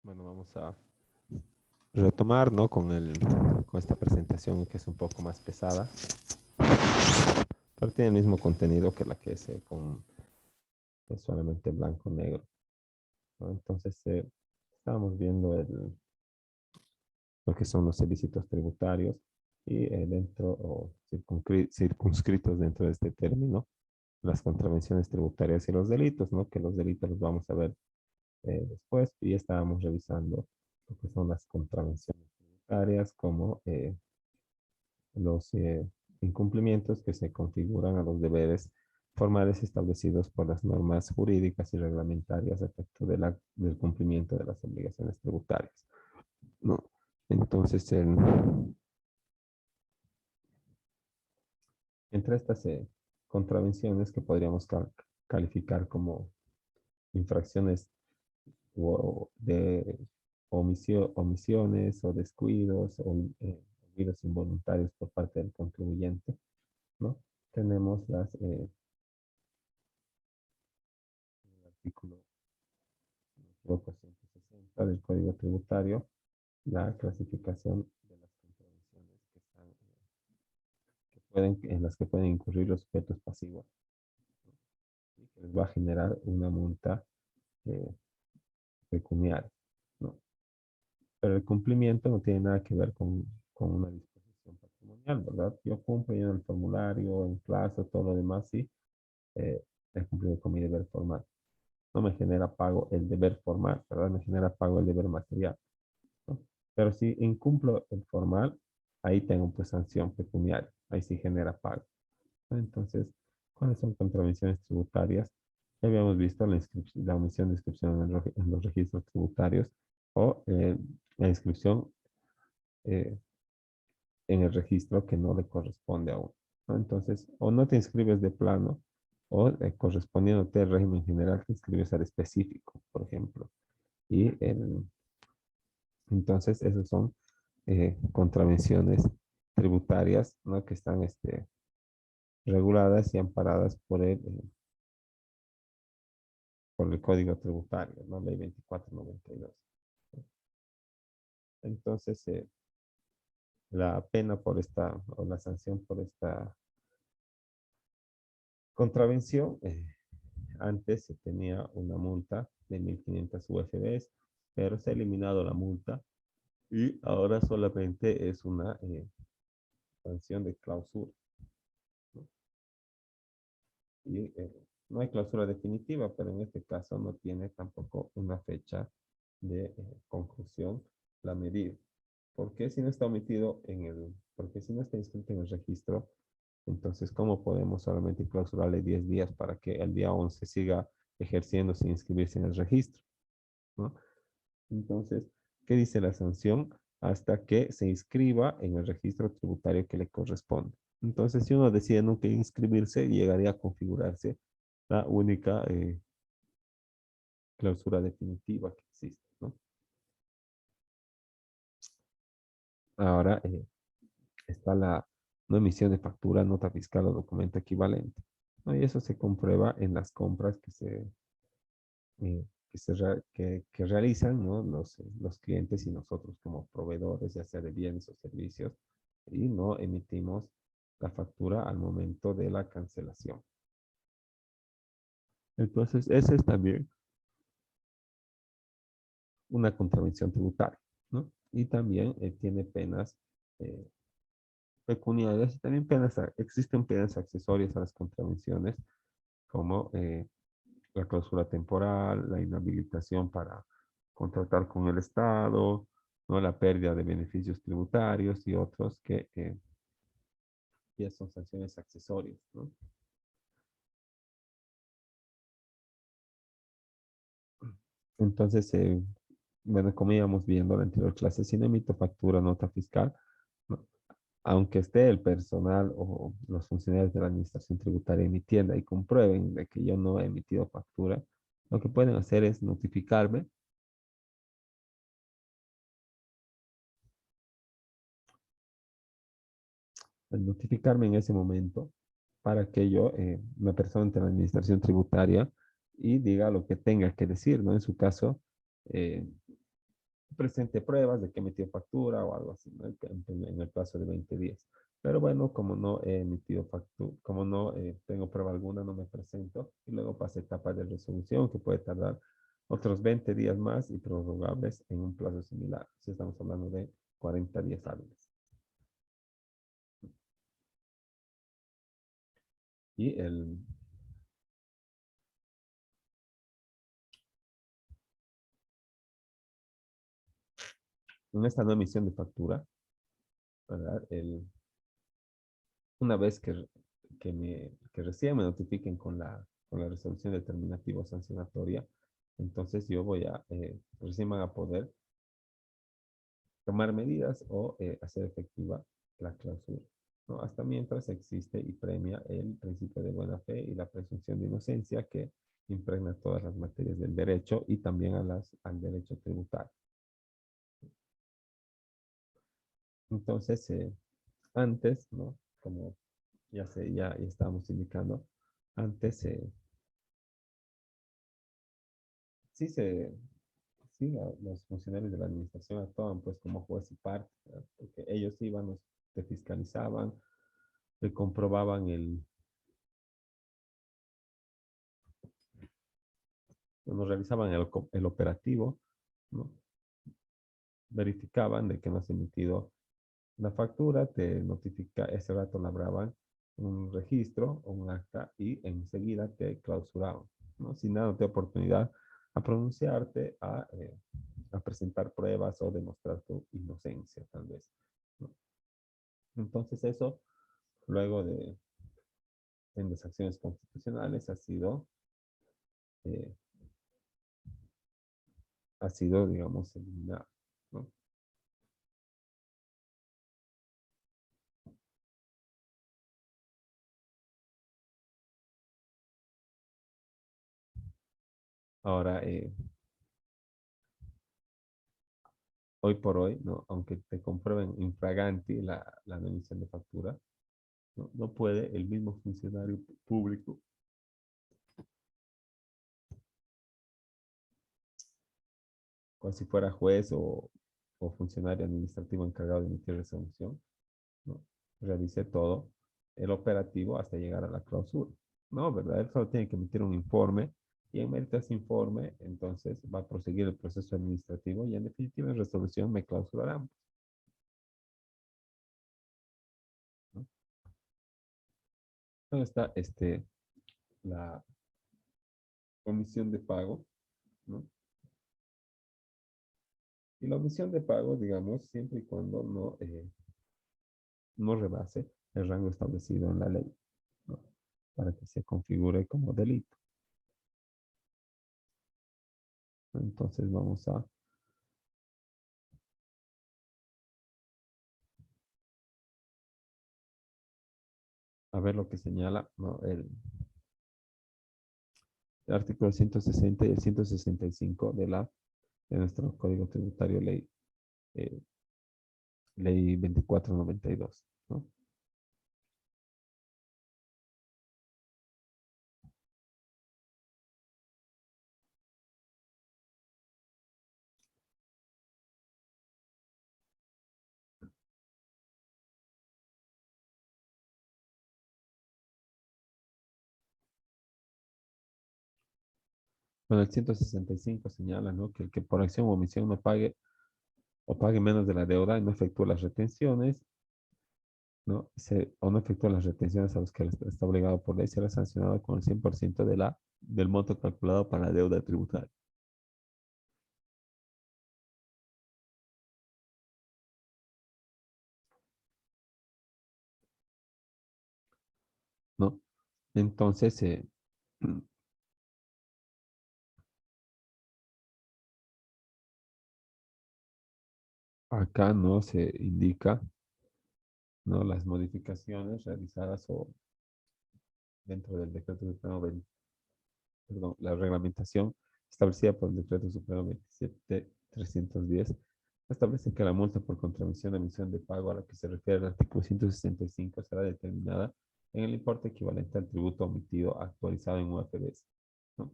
Bueno, vamos a retomar, ¿no? Con esta presentación que es un poco más pesada, pero tiene el mismo contenido que la que es es solamente blanco-negro, ¿no? Entonces, estábamos viendo lo que son los ilícitos tributarios y dentro, o circunscritos dentro de este término, las contravenciones tributarias y los delitos, ¿no? Que los delitos los vamos a ver después, y estábamos revisando lo que son las contravenciones tributarias como los incumplimientos que se configuran a los deberes formales establecidos por las normas jurídicas y reglamentarias a efecto del cumplimiento de las obligaciones tributarias, ¿no? Entonces, entre estas contravenciones que podríamos calificar como infracciones de omisiones o descuidos o olvidos involuntarios por parte del contribuyente, ¿no? Tenemos el artículo 460 del Código Tributario, la clasificación de las contravenciones en las que pueden incurrir los sujetos pasivos, ¿no? Y que les va a generar una multa eh, pecuniaria, ¿no? Pero el cumplimiento no tiene nada que ver con una disposición patrimonial, ¿verdad? Yo cumplo en el formulario, en plazo, todo lo demás, sí, he cumplido con mi deber formal. No me genera pago el deber formal, ¿verdad? Me genera pago el deber material, ¿no? Pero si incumplo el formal, ahí tengo pues sanción pecuniaria, ahí sí genera pago, ¿no? Entonces, ¿cuáles son contravenciones tributarias? Ya habíamos visto la omisión de inscripción en los registros tributarios o la inscripción eh, en el registro que no le corresponde a uno, ¿no? Entonces, o no te inscribes de plano, o correspondiéndote al régimen general te inscribes al específico, por ejemplo. Y entonces, esas son contravenciones tributarias, ¿no? Que están reguladas y amparadas por el Código Tributario, ¿no? Ley 2492. Entonces, la pena por esta, o la sanción por esta contravención, antes se tenía una multa de 1.500 UFBs, pero se ha eliminado la multa y ahora solamente es una sanción de clausura, ¿no? Y no hay clausura definitiva, pero en este caso no tiene tampoco una fecha de conclusión la medida. Porque si no está omitido porque si no está inscrito en el registro, entonces, ¿cómo podemos solamente clausurarle 10 días para que el día 11 siga ejerciendo sin inscribirse en el registro, ¿no? Entonces, ¿qué dice la sanción? Hasta que se inscriba en el registro tributario que le corresponde. Entonces, si uno decide nunca inscribirse, llegaría a configurarse la única clausura definitiva que existe, ¿no? Ahora está la no emisión de factura, nota fiscal o documento equivalente, ¿no? Y eso se comprueba en las compras que realizan, ¿no? Los clientes y nosotros como proveedores, ya sea de bienes o servicios, y no emitimos la factura al momento de la cancelación. Entonces, esa es también una contravención tributaria, ¿no? Y también tiene penas eh, pecuniarias y también existen penas accesorias a las contravenciones, como la clausura temporal, la inhabilitación para contratar con el Estado, ¿no? La pérdida de beneficios tributarios y otros que ya son sanciones accesorias, ¿no? Entonces, bueno, como íbamos viendo en la anterior clase, si no emito factura, nota fiscal, ¿no? Aunque esté el personal o los funcionarios de la administración tributaria emitiendo y comprueben de que yo no he emitido factura, lo que pueden hacer es notificarme en ese momento para que yo me presente a la administración tributaria y diga lo que tenga que decir, ¿no? En su caso, eh, presente pruebas de que emitió factura o algo así, ¿no? En el plazo de 20 días. Pero bueno, como no he emitido factura, como no tengo prueba alguna, no me presento y luego pasa etapa de resolución que puede tardar otros 20 días más y prorrogables en un plazo similar. Si estamos hablando de 40 días hábiles. Y en esta no emisión de factura, ¿verdad? Una vez que recién me notifiquen con la resolución determinativa o sancionatoria, entonces yo recién van a poder tomar medidas o hacer efectiva la clausura, ¿no? Hasta mientras existe y premia el principio de buena fe y la presunción de inocencia que impregna todas las materias del derecho y también al derecho tributario. Entonces, antes, ¿no? Como ya estábamos indicando, antes sí se, sí, los funcionarios de la administración actuaban pues como juez y parte, ¿verdad? Porque ellos iban, te fiscalizaban, te comprobaban nos realizaban el operativo, ¿no? Verificaban de que no has emitido la factura, te notifica, ese rato labraban un registro o un acta y enseguida te clausuraban, ¿no? Sin dándote oportunidad a pronunciarte, a presentar pruebas o demostrar tu inocencia, tal vez, ¿no? Entonces eso, luego de en las acciones constitucionales, eh, digamos, eliminado, ¿no? Ahora, hoy por hoy, ¿no? Aunque te comprueben infraganti la no emisión de factura, no puede el mismo funcionario público, como si fuera juez o funcionario administrativo encargado de emitir resolución, ¿no? Realice todo el operativo hasta llegar a la clausura. No, ¿verdad? Él solo tiene que emitir un informe y en mérito a ese informe, entonces va a proseguir el proceso administrativo y en definitiva en resolución me clausurarán, ¿no? Luego está la omisión de pago, ¿no? Y la omisión de pago, digamos, siempre y cuando no rebase el rango establecido en la ley, ¿no? Para que se configure como delito. Entonces vamos a ver lo que señala, ¿no? El artículo 160 y el 165 de nuestro Código Tributario, eh, ley 2492, ¿no? Bueno, el 165 señala, ¿no? Que el que por acción o omisión no pague o pague menos de la deuda y no efectúe las retenciones, ¿no? O no efectúa las retenciones a los que está obligado por ley, será sancionado con el 100% del monto calculado para la deuda tributaria, ¿no? Entonces, acá no se indica, ¿no? Las modificaciones realizadas o dentro del decreto supremo, perdón, la reglamentación establecida por el decreto supremo 27310 establece que la multa por contravención de emisión de pago a la que se refiere el artículo 165 será determinada en el importe equivalente al tributo omitido actualizado en UFBs, ¿no?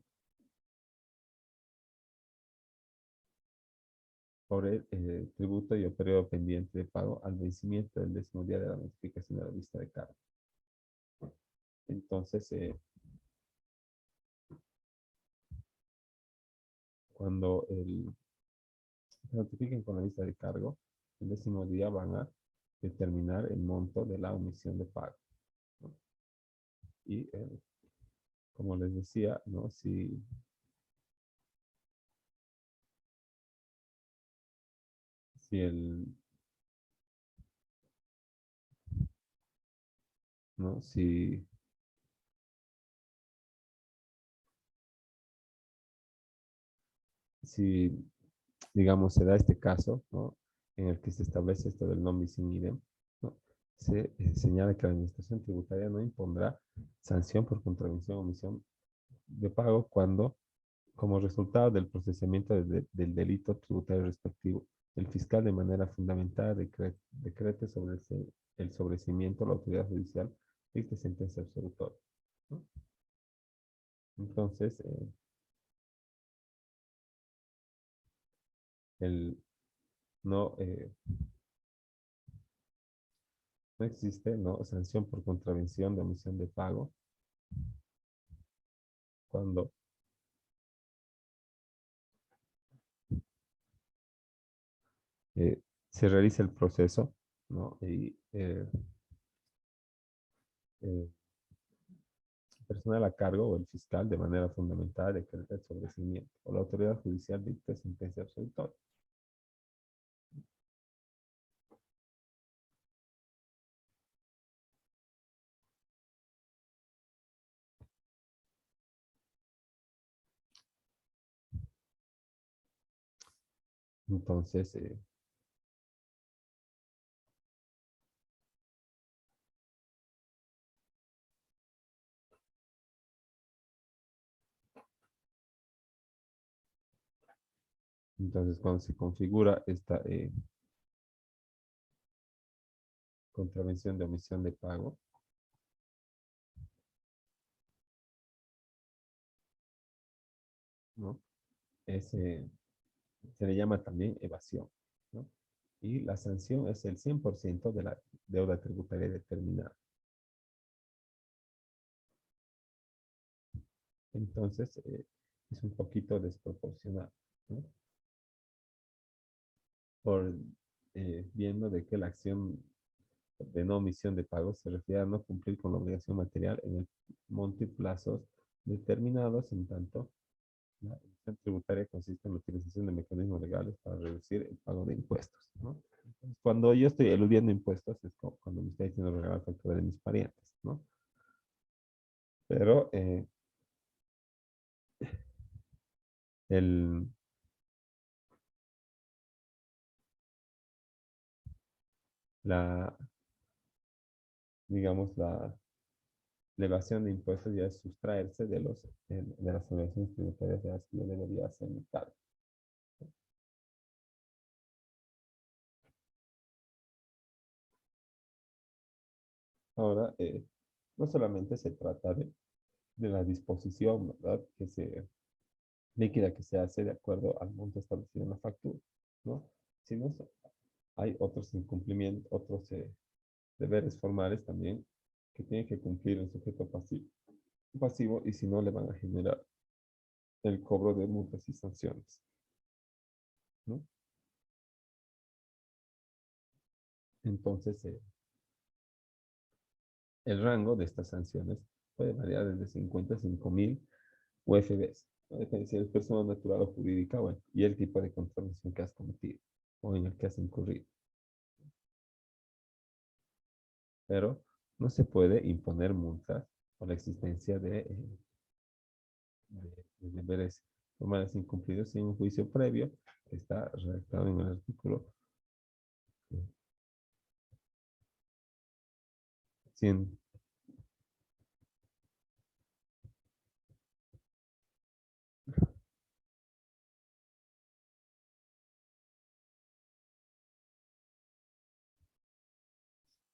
sobre el tributo y el periodo pendiente de pago al vencimiento del 10º día de la notificación de la vista de cargo. Entonces, cuando se notifiquen con la vista de cargo, el 10º día van a determinar el monto de la omisión de pago, ¿no? Y como les decía, ¿no? Si el, ¿no? Si, digamos, se da este caso, ¿no? En el que se establece esto del non bis in idem, ¿no? Se señala que la administración tributaria no impondrá sanción por contravención o omisión de pago cuando, como resultado del procesamiento del delito tributario respectivo, el fiscal de manera fundamentada decrete sobre el sobreseimiento a la autoridad judicial dicte sentencia absolutoria, ¿no? Entonces, el, no, no existe, ¿no? Sanción por contravención de omisión de pago cuando se realiza el proceso, ¿no? Y el personal a cargo o el fiscal de manera fundamentada decreta el sobreseimiento o la autoridad judicial dicta sentencia absolutoria. Entonces, entonces cuando se configura esta contravención de omisión de pago, ¿no? Es, se le llama también evasión, ¿no? Y la sanción es el 100% de la deuda tributaria determinada. Entonces, es un poquito desproporcionado, ¿no? Por viendo de que la acción de no omisión de pago se refiere a no cumplir con la obligación material en el monto y plazos determinados, en tanto la evasión tributaria consiste en la utilización de mecanismos legales para reducir el pago de impuestos, ¿no? Entonces, cuando yo estoy eludiendo impuestos, es como cuando me está diciendo regalar factura de mis parientes, ¿no? Pero el, la, digamos, la evasión de impuestos ya es sustraerse de las obligaciones tributarias de las que yo debería hacer mi cargo. Ahora, no solamente se trata de la disposición, ¿verdad? Que se líquida que se hace de acuerdo al monto establecido en la factura, ¿no? Sino hay otros incumplimientos, otros deberes formales también que tiene que cumplir el sujeto pasivo y si no le van a generar el cobro de multas y sanciones, ¿no? Entonces, el rango de estas sanciones puede variar desde 55.000 UFBs, ¿no? Depende si eres persona natural o jurídica, bueno, y el tipo de contravención que has cometido o en el que has incurrido. Pero no se puede imponer multas por la existencia de deberes formales incumplidos sin un juicio previo que está redactado en el artículo 100.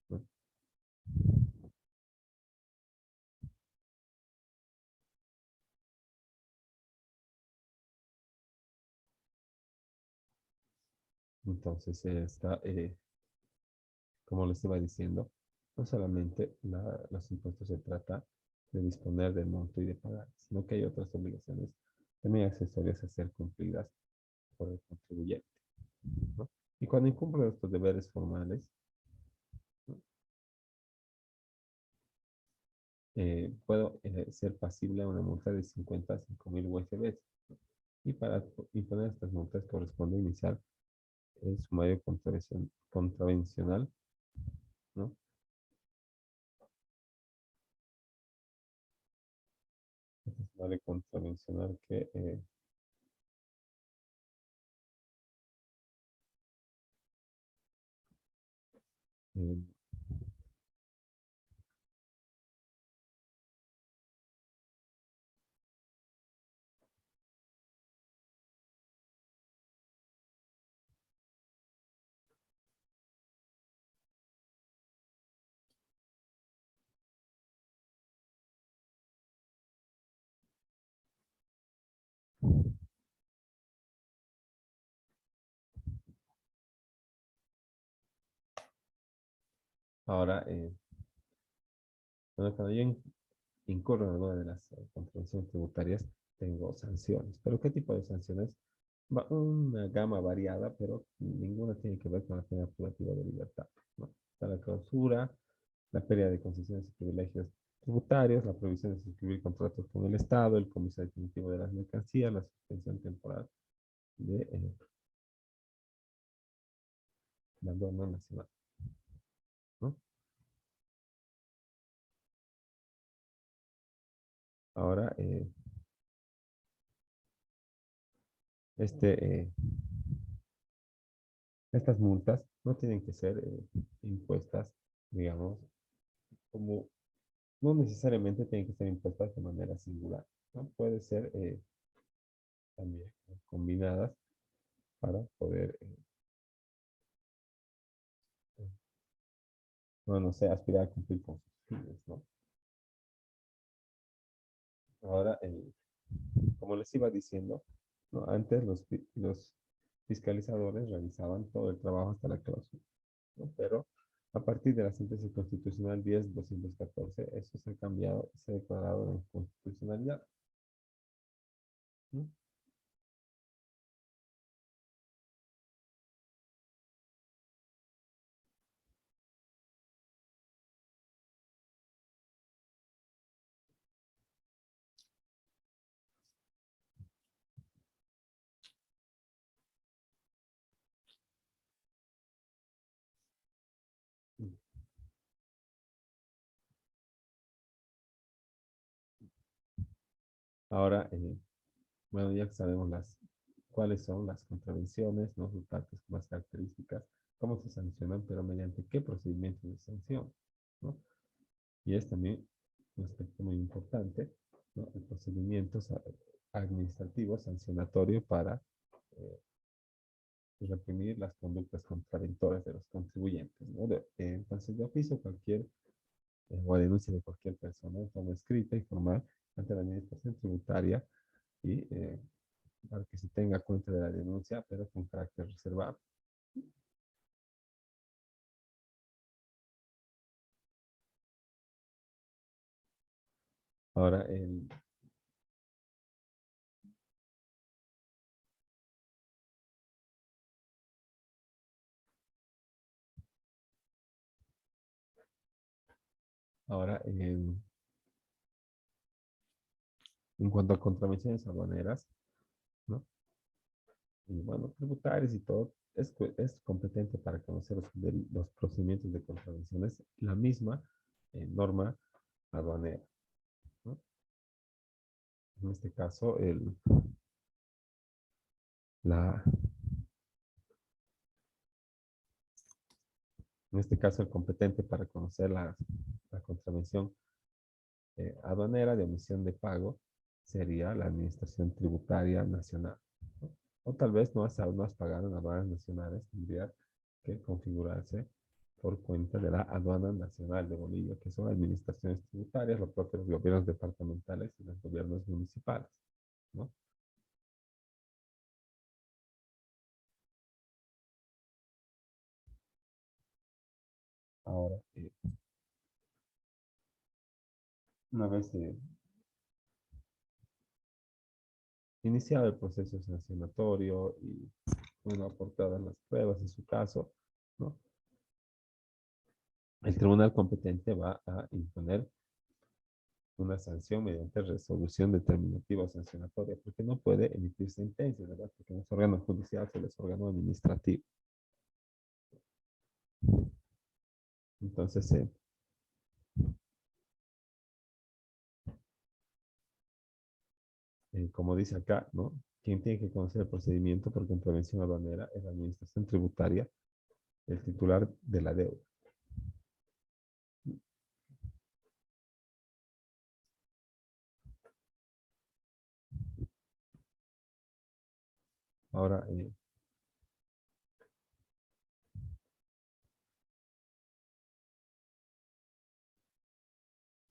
¿No? Entonces, como les iba diciendo, no solamente los impuestos se trata de disponer del monto y de pagar, sino que hay otras obligaciones también accesorias a ser cumplidas por el contribuyente, ¿no? Y cuando incumple estos deberes formales, ¿no? Puedo ser pasible a una multa de 50 a 5.000 UFBs. Y para imponer estas multas corresponde iniciar el sumario contravencional, ¿no? Este sumario contravencional que eh, ahora, bueno, cuando yo incurro en alguna de las contravenciones tributarias, tengo sanciones. ¿Pero qué tipo de sanciones? Una gama variada, pero ninguna tiene que ver con la pena privativa de libertad, ¿no? Está la clausura, la pérdida de concesiones y privilegios tributarios, la prohibición de suscribir contratos con el Estado, el comiso definitivo de las mercancías, la suspensión temporal de la aduana nacional, ¿no? Ahora, este, eh, estas multas no tienen que ser impuestas, digamos, como no necesariamente tienen que ser impuestas de manera singular, ¿no? Puede ser también combinadas para poder, no sé, aspirar a cumplir con sus fines, ¿no? Ahora, como les iba diciendo, ¿no? Antes los fiscalizadores realizaban todo el trabajo hasta la cláusula, ¿no? Pero a partir de la sentencia constitucional 10.214, eso se ha cambiado y se ha declarado de inconstitucionalidad, ¿no? Ahora, bueno, ya que sabemos cuáles son las contravenciones, ¿no? Sus partes más características, cómo se sancionan, pero mediante qué procedimientos de sanción, ¿no? Y es también un aspecto muy importante, ¿no? El procedimiento administrativo sancionatorio para eh, reprimir las conductas contraventoras de los contribuyentes, ¿no? Entonces, de oficio, cualquier o a denuncia de cualquier persona de forma escrita y formal ante la administración tributaria y para que se tenga cuenta de la denuncia, pero con carácter reservado. Ahora, ahora en cuanto a contravenciones aduaneras, ¿no? Y bueno, tributarias y todo, es competente para conocer los procedimientos de contravenciones, la misma norma aduanera, ¿no? En este caso, la, en este caso, el competente para conocer la contravención aduanera de omisión de pago sería la Administración Tributaria Nacional, ¿no? O tal vez no has pagado en aduanas nacionales, tendría que configurarse por cuenta de la Aduana Nacional de Bolivia, que son administraciones tributarias, los propios gobiernos departamentales y los gobiernos municipales, ¿no? Ahora, una vez iniciado el proceso sancionatorio y bueno, aportadas las pruebas en su caso, ¿no? El tribunal competente va a imponer una sanción mediante resolución determinativa o sancionatoria, porque no puede emitir sentencias, ¿verdad? Porque no es órgano judicial, solo es órgano administrativo. Entonces, como dice acá, ¿no? ¿Quién tiene que conocer el procedimiento? Porque en prevención aduanera es la administración tributaria, el titular de la deuda. Ahora,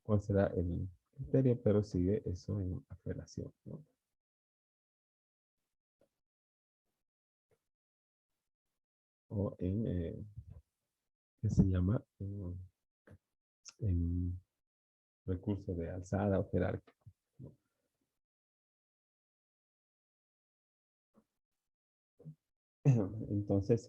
¿cuál será el criterio? Pero sigue eso en apelación, ¿no? O en, ¿qué se llama? En recurso de alzada o jerárquico, ¿no? Entonces,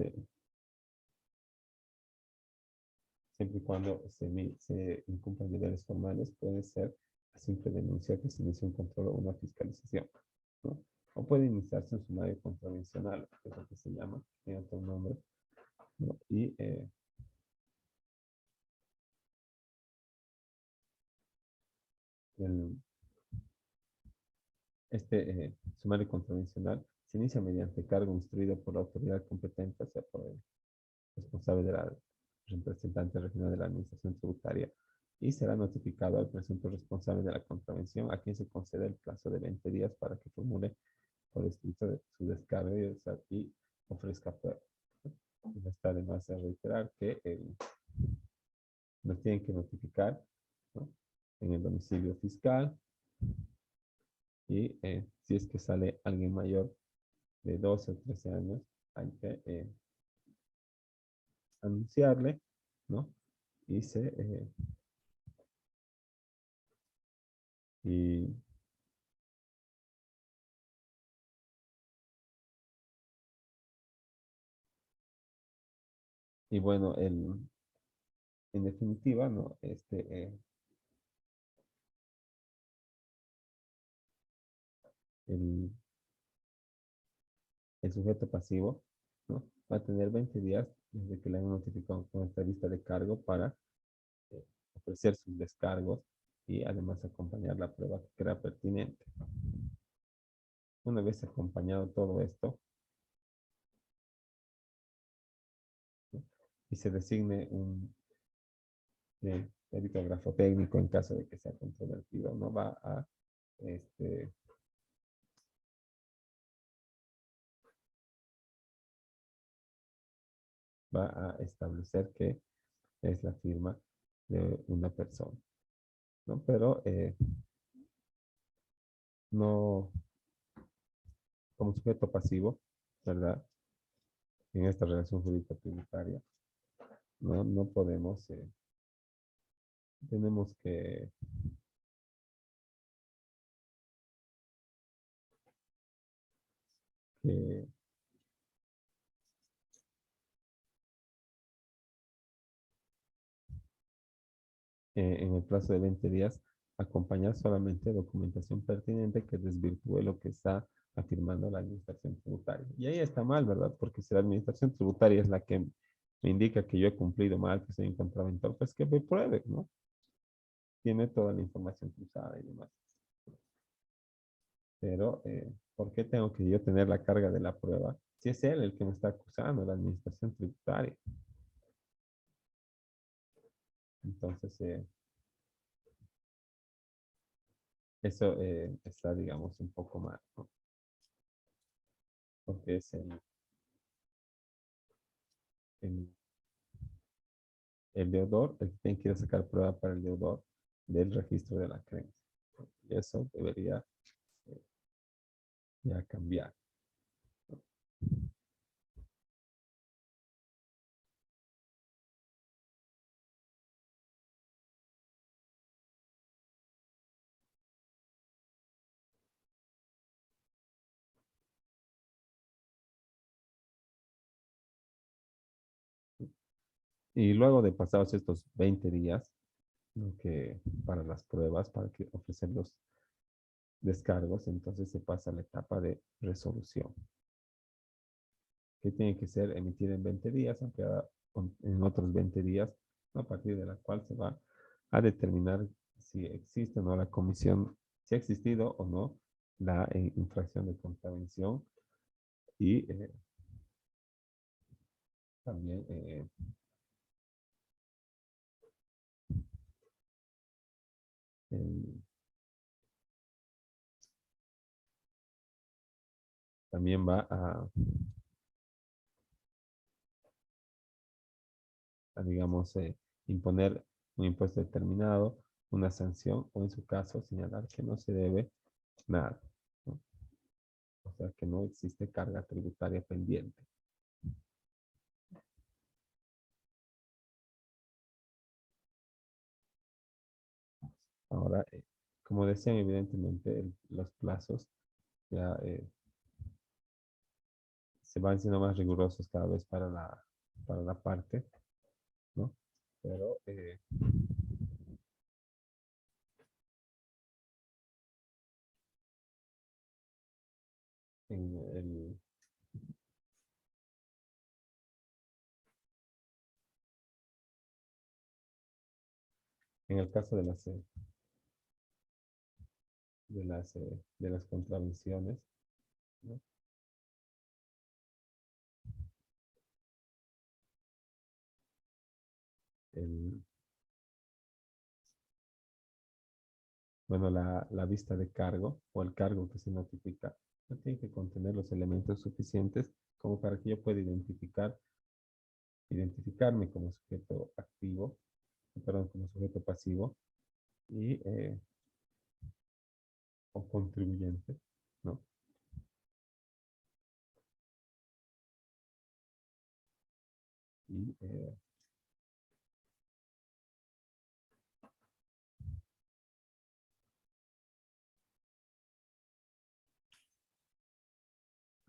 siempre y cuando se incumplan niveles formales, puede ser a simple denuncia que se inicie un control o una fiscalización, ¿no? O puede iniciarse un sumario contravencional, que es lo que se llama, tiene otro nombre, ¿no? Y el, sumario contravencional se inicia mediante cargo instruido por la autoridad competente, o sea, por el responsable de la representante regional de la administración tributaria, y será notificado al presunto responsable de la contravención, a quien se concede el plazo de 20 días para que formule por escrito de su descargo y ofrezca pruebas. No está de más reiterar que nos tienen que notificar, ¿no? En el domicilio fiscal, y si es que sale alguien mayor de 12 o 13 años, hay que anunciarle, ¿no? Y, y, y bueno, en definitiva, ¿no? El, el sujeto pasivo, ¿no? Va a tener 20 días desde que le han notificado con esta lista de cargo para eh, ofrecer sus descargos y además acompañar la prueba que crea pertinente. Una vez acompañado todo esto, ¿no? Y se designe un peritógrafo técnico en caso de que sea controvertido, no este, va a establecer que es la firma de una persona, ¿no? Pero no como sujeto pasivo, ¿verdad? En esta relación jurídica tributaria, no podemos, tenemos que en el plazo de 20 días acompañar solamente documentación pertinente que desvirtúe lo que está afirmando la administración tributaria. Y ahí está mal, ¿verdad? Porque si la administración tributaria es la que me indica que yo he cumplido mal, que soy un contraventor, pues que me pruebe, ¿no? Tiene toda la información cruzada y demás. Pero, ¿por qué tengo que yo tener la carga de la prueba? Si es él el que me está acusando, la administración tributaria. Entonces, eso está, digamos, un poco mal, ¿no? Porque es el, el deudor el que tiene que ir a sacar prueba para el deudor del registro de la creencia. Y eso debería eh, ya cambiar. Y luego de pasados estos 20 días, ¿no? Que para las pruebas, para que ofrecer los descargos, entonces se pasa a la etapa de resolución, que tiene que ser emitida en 20 días, ampliada en otros 20 días, a partir de la cual se va a determinar si existe o no la comisión, si ha existido o no la infracción de contravención y también, el- también va digamos, imponer un impuesto determinado, una sanción o en su caso señalar que no se debe nada, ¿no? O sea que no existe carga tributaria pendiente. Ahora, como decían, evidentemente los plazos ya se van siendo más rigurosos cada vez para la parte, ¿no? Pero en en el caso de las contravenciones, ¿no? El, bueno, la vista de cargo o el cargo que se notifica no tiene que contener los elementos suficientes como para que yo pueda identificarme como sujeto activo, perdón, como sujeto pasivo y, o contribuyente, ¿no?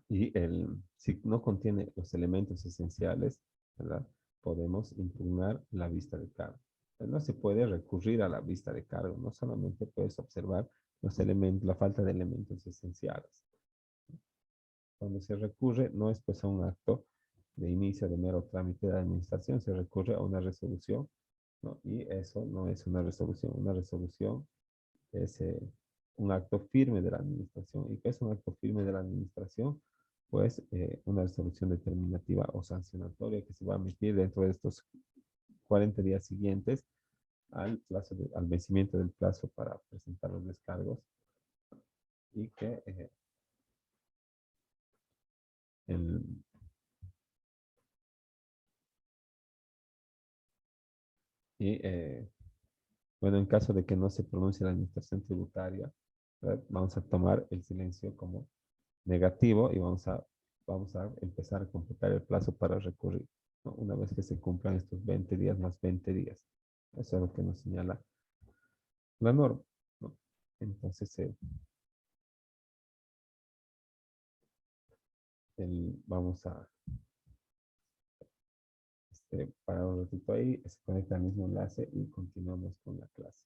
Y, si no contiene los elementos esenciales, ¿verdad? Podemos impugnar la vista de cargo. No se puede recurrir a la vista de cargo, no solamente puedes observar los elementos, la falta de elementos esenciales. Cuando se recurre, no es pues a un acto de inicio de mero trámite de administración, se recurre a una resolución, ¿no? Y eso no es una resolución. Una resolución es un acto firme de la administración. ¿Y qué es un acto firme de la administración? Pues una resolución determinativa o sancionatoria que se va a emitir dentro de estos 40 días siguientes al vencimiento del plazo para presentar los descargos y que el, y, bueno, en caso de que no se pronuncie la administración tributaria, ¿verdad? Vamos a tomar el silencio como negativo y vamos a empezar a computar el plazo para recurrir, ¿no? Una vez que se cumplan estos 20 días más 20 días. Eso es lo que nos señala la norma, ¿no? Entonces, vamos a parar un ratito ahí, se conecta al mismo enlace y continuamos con la clase.